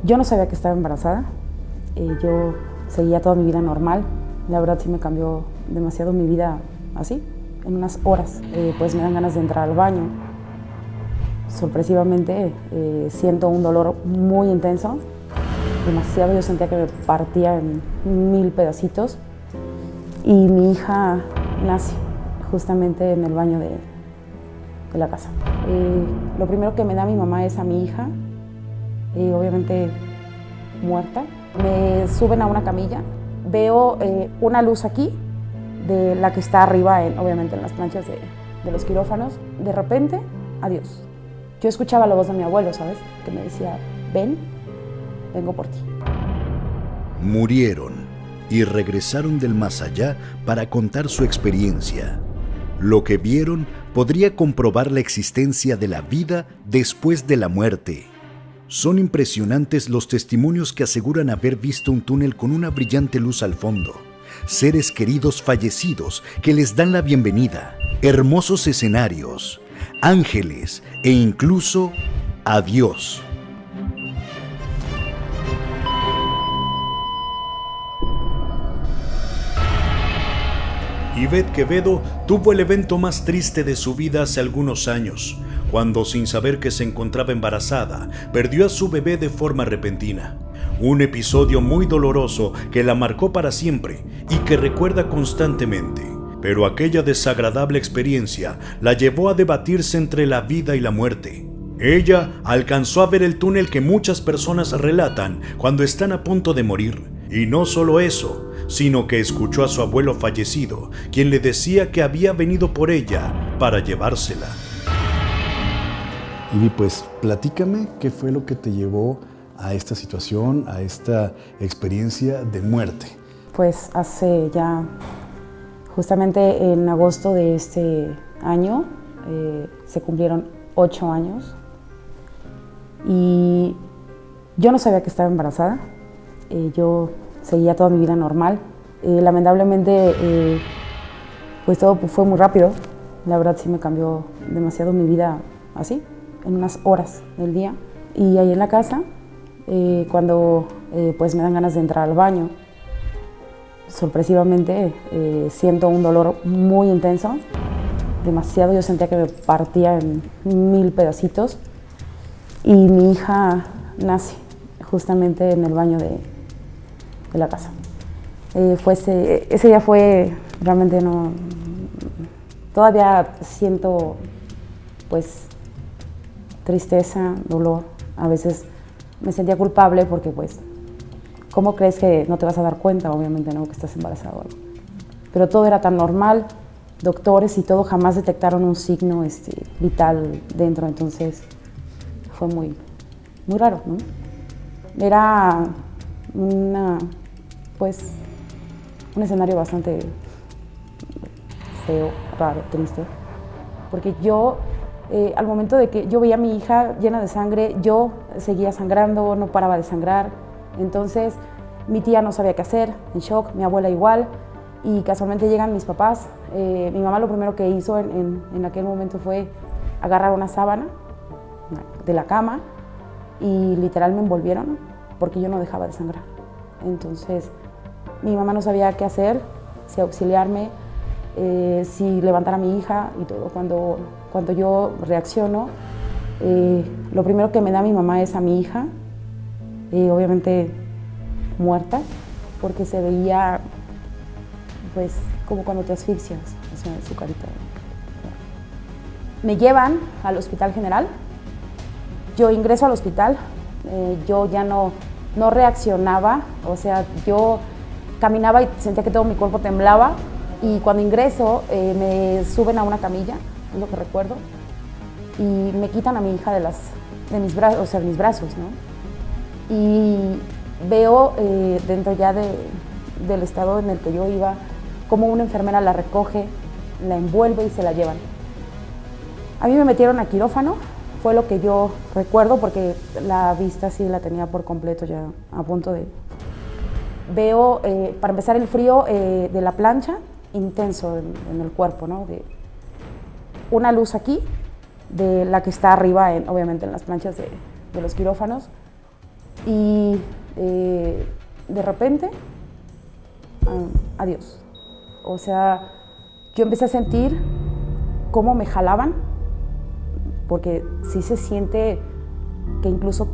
Yo no sabía que estaba embarazada, yo seguía toda mi vida normal. La verdad sí me cambió demasiado mi vida así, en unas horas. Pues me dan ganas de entrar al baño. Sorpresivamente siento un dolor muy intenso, demasiado. Yo sentía que me partía en 1000 pedacitos y mi hija nace justamente en el baño de la casa. Lo primero que me da mi mamá es a mi hija, obviamente muerta. Me suben a una camilla, veo una luz aquí, de la que está arriba, obviamente en las planchas de los quirófanos. De repente, adiós. Yo escuchaba la voz de mi abuelo, ¿sabes? Que me decía, ven, vengo por ti. Murieron y regresaron del más allá para contar su experiencia. Lo que vieron podría comprobar la existencia de la vida después de la muerte. Son impresionantes los testimonios que aseguran haber visto un túnel con una brillante luz al fondo, seres queridos fallecidos que les dan la bienvenida, hermosos escenarios, ángeles e incluso a Dios. Ivette Quevedo tuvo el evento más triste de su vida hace algunos años, cuando, sin saber que se encontraba embarazada, perdió a su bebé de forma repentina. Un episodio muy doloroso que la marcó para siempre y que recuerda constantemente. Pero aquella desagradable experiencia la llevó a debatirse entre la vida y la muerte. Ella alcanzó a ver el túnel que muchas personas relatan cuando están a punto de morir. Y no solo eso, sino que escuchó a su abuelo fallecido, quien le decía que había venido por ella para llevársela. Y pues platícame qué fue lo que te llevó a esta situación, a esta experiencia de muerte. Pues hace ya, justamente en agosto de este año, se cumplieron 8 años y yo no sabía que estaba embarazada. Yo seguía toda mi vida normal. Lamentablemente, pues todo fue muy rápido. La verdad sí me cambió demasiado mi vida así, en unas horas del día. Y ahí en la casa, cuando pues me dan ganas de entrar al baño, sorpresivamente siento un dolor muy intenso, demasiado. Yo sentía que me partía en 1000 pedacitos y mi hija nace justamente en el baño de la casa. Ese día fue, realmente no, todavía siento pues tristeza, dolor. A veces me sentía culpable porque pues, ¿cómo crees que no te vas a dar cuenta? Obviamente no, que estás embarazada o algo. Pero todo era tan normal, doctores y todo jamás detectaron un signo vital dentro, entonces fue muy raro, ¿no? Era un escenario bastante feo, raro, triste, porque yo, al momento de que yo veía a mi hija llena de sangre, yo seguía sangrando, no paraba de sangrar. Entonces mi tía no sabía qué hacer, en shock, mi abuela igual, y casualmente llegan mis papás. Mi mamá lo primero que hizo en aquel momento fue agarrar una sábana de la cama y literal me envolvieron porque yo no dejaba de sangrar. Entonces mi mamá no sabía qué hacer, si auxiliarme, si levantar a mi hija y todo. Cuando yo reacciono, lo primero que me da mi mamá es a mi hija, obviamente muerta, porque se veía pues como cuando te asfixias, o sea, su carita. Me llevan al Hospital General, yo ingreso al hospital, yo ya no reaccionaba, o sea, yo caminaba y sentía que todo mi cuerpo temblaba, y cuando ingreso me suben a una camilla, es lo que recuerdo, y me quitan a mi hija de mis brazos, o sea, de mis brazos, ¿no? Y veo dentro ya del estado en el que yo iba, como una enfermera la recoge, la envuelve y se la llevan. A mí me metieron a quirófano, fue lo que yo recuerdo, porque la vista sí la tenía por completo ya a punto de... Veo, para empezar, el frío de la plancha, intenso en el cuerpo, ¿no? De una luz aquí, de la que está arriba, obviamente en las planchas de los quirófanos. Y de repente, adiós. O sea, yo empecé a sentir cómo me jalaban, porque sí se siente que incluso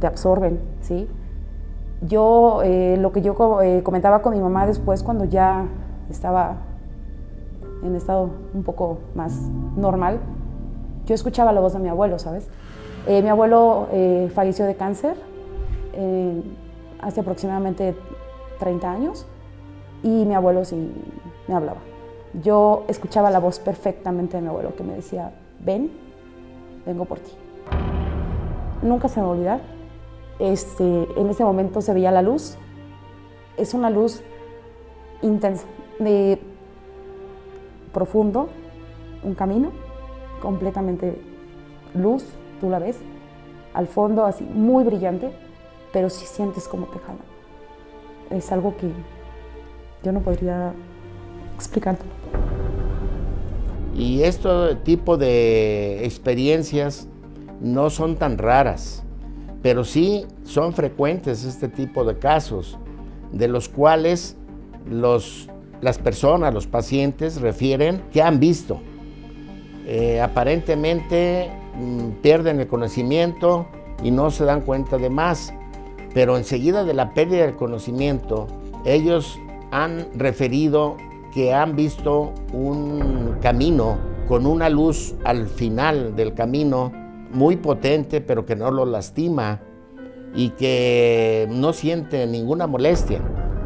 te absorben, ¿sí? Yo, lo que yo comentaba con mi mamá después, cuando ya estaba en estado un poco más normal, yo escuchaba la voz de mi abuelo, ¿sabes? Mi abuelo falleció de cáncer hace aproximadamente 30 años y mi abuelo sí me hablaba. Yo escuchaba la voz perfectamente de mi abuelo que me decía, ven, vengo por ti. Nunca se me va a olvidar. En ese momento se veía la luz. Es una luz intensa, de profundo, un camino, completamente luz, tú la ves, al fondo así, muy brillante, pero sí sientes como te jalan. Es algo que yo no podría explicarte. Y este tipo de experiencias no son tan raras, pero sí son frecuentes este tipo de casos, de los cuales las personas, los pacientes, refieren que han visto. Aparentemente pierden el conocimiento y no se dan cuenta de más, pero enseguida de la pérdida del conocimiento, ellos han referido que han visto un camino con una luz al final del camino muy potente, pero que no lo lastima y que no siente ninguna molestia.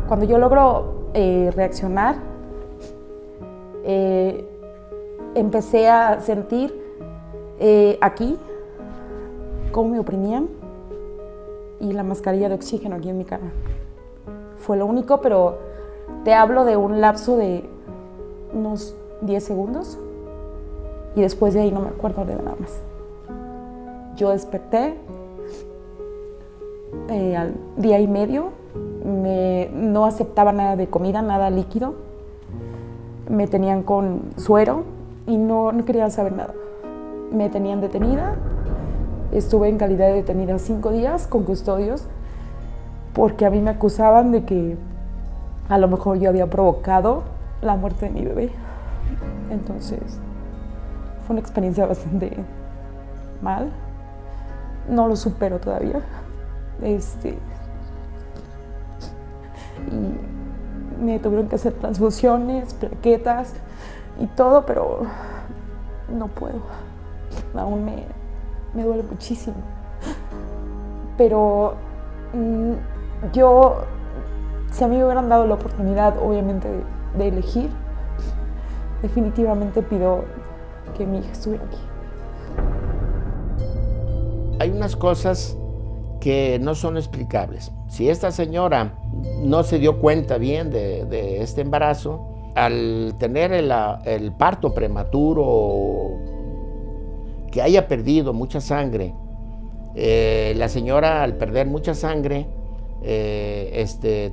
Cuando yo logro reaccionar, empecé a sentir aquí cómo me oprimían y la mascarilla de oxígeno aquí en mi cara. Fue lo único, pero te hablo de un lapso de unos 10 segundos y después de ahí no me acuerdo de nada más. Yo desperté al día y medio, no aceptaba nada de comida, nada líquido. Me tenían con suero y no quería saber nada. Me tenían detenida, estuve en calidad de detenida 5 días con custodios porque a mí me acusaban de que a lo mejor yo había provocado la muerte de mi bebé. Entonces, fue una experiencia bastante mal. No lo supero todavía. Y me tuvieron que hacer transfusiones, plaquetas y todo, pero no puedo. Aún me duele muchísimo. Pero yo, si a mí me hubieran dado la oportunidad, obviamente, de elegir, definitivamente pido que mi hija estuviera aquí. Hay unas cosas que no son explicables. Si esta señora no se dio cuenta bien de este embarazo, al tener el parto prematuro, que haya perdido mucha sangre, la señora al perder mucha sangre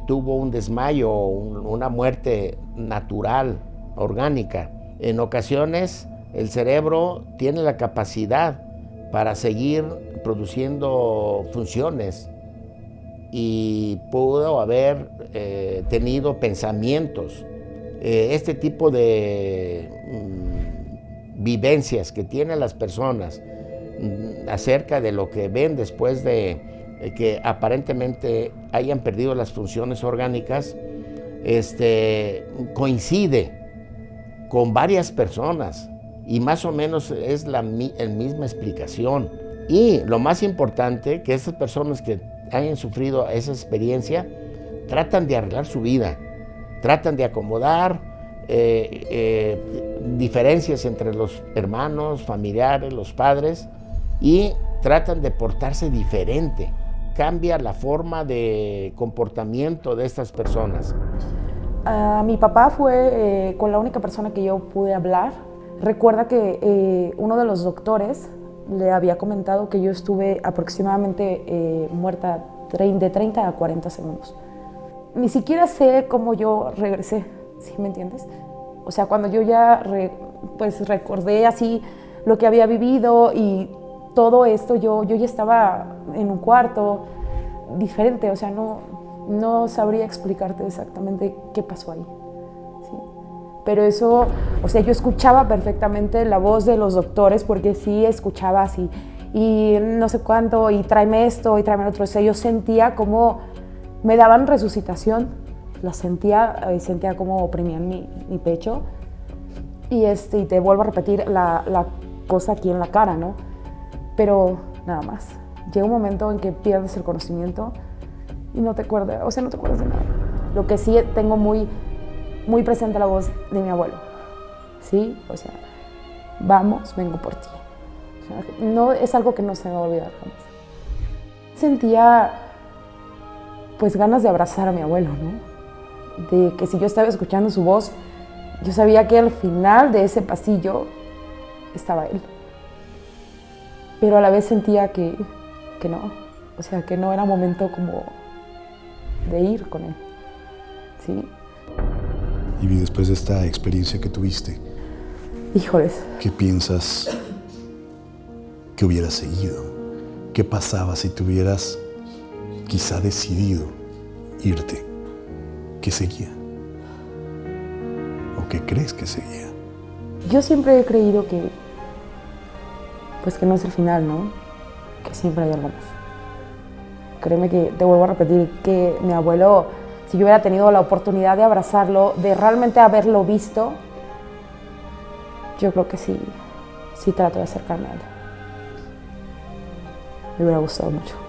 tuvo un desmayo, una muerte natural, orgánica. En ocasiones el cerebro tiene la capacidad para seguir produciendo funciones y pudo haber tenido pensamientos. Este tipo de vivencias que tienen las personas acerca de lo que ven después de que aparentemente hayan perdido las funciones orgánicas, coincide con varias personas y más o menos es la misma explicación. Y lo más importante, que estas personas que hayan sufrido esa experiencia tratan de arreglar su vida, tratan de acomodar diferencias entre los hermanos, familiares, los padres, y tratan de portarse diferente. Cambia la forma de comportamiento de estas personas. Mi papá fue con la única persona que yo pude hablar. Recuerda que uno de los doctores le había comentado que yo estuve aproximadamente muerta de 30 a 40 segundos. Ni siquiera sé cómo yo regresé, ¿sí me entiendes? O sea, cuando yo ya recordé así lo que había vivido y todo esto, yo ya estaba en un cuarto, diferente, o sea, no sabría explicarte exactamente qué pasó ahí. ¿Sí? Pero eso, o sea, yo escuchaba perfectamente la voz de los doctores, porque sí escuchaba así, y no sé cuánto, y tráeme esto, y tráeme lo otro. O sea, yo sentía como me daban resucitación, la sentía como oprimían mi pecho, y te vuelvo a repetir la cosa aquí en la cara, ¿no? Pero nada más. Llega un momento en que pierdes el conocimiento y no te acuerdas, o sea, no te acuerdas de nada. Lo que sí tengo muy, muy presente la voz de mi abuelo, ¿sí? O sea, vamos, vengo por ti. O sea, no, es algo que no se me va a olvidar jamás. Sentía, pues, ganas de abrazar a mi abuelo, ¿no? De que si yo estaba escuchando su voz, yo sabía que al final de ese pasillo estaba él. Pero a la vez sentía que no, o sea, que no era momento como de ir con él, ¿sí? Y después de esta experiencia que tuviste, híjoles, ¿qué piensas que hubiera seguido? ¿Qué pasaba si te hubieras quizá decidido irte? ¿Qué seguía? ¿O qué crees que seguía? yo siempre he creído que, pues que no es el final, ¿no? Que siempre hay algo más. Créeme que te vuelvo a repetir que mi abuelo, si yo hubiera tenido la oportunidad de abrazarlo, de realmente haberlo visto, yo creo que sí trato de acercarme a él. Me hubiera gustado mucho.